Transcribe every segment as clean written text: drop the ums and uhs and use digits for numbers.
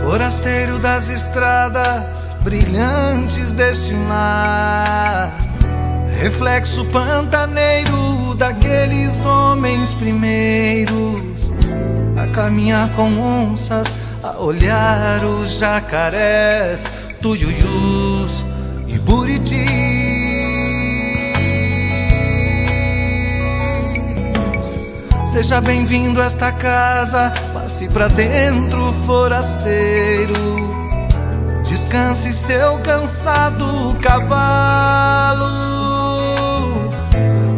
Forasteiro das estradas brilhantes deste mar, reflexo pantaneiro daqueles homens primeiros, a caminhar com onças, a olhar os jacarés, tuiuius e buritis. Seja bem-vindo a esta casa, passe pra dentro, forasteiro. Descanse seu cansado cavalo.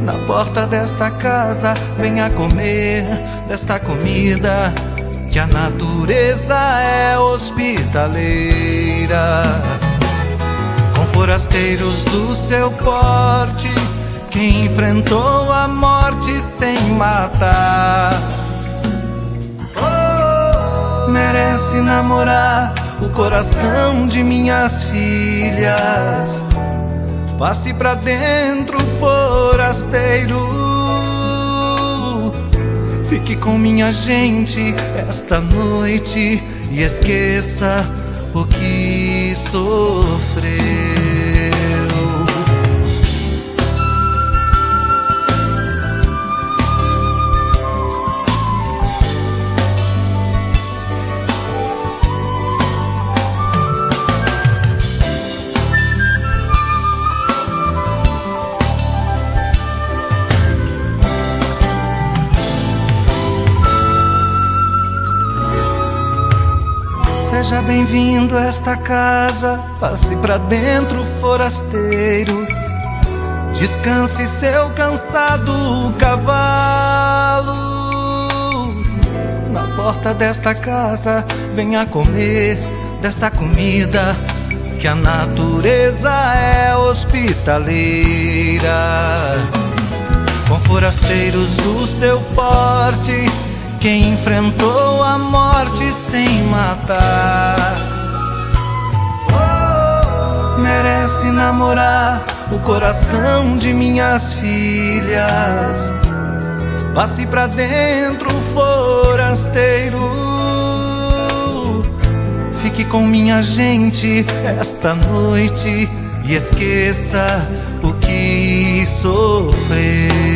Na porta desta casa, venha comer desta comida, que a natureza é hospitaleira. Com forasteiros do seu porte, quem enfrentou a morte sem matar, merece namorar o coração de minhas filhas. Passe pra dentro, forasteiro. Fique com minha gente esta noite e esqueça o que sofreu. Seja bem-vindo a esta casa, passe pra dentro, forasteiro. Descanse seu cansado cavalo. Na porta desta casa, venha comer desta comida, que a natureza é hospitaleira. Com forasteiros do seu porte, quem enfrentou a morte sem matar, merece namorar o coração de minhas filhas. Passe pra dentro, forasteiro. Fique com minha gente esta noite e esqueça o que sofreu.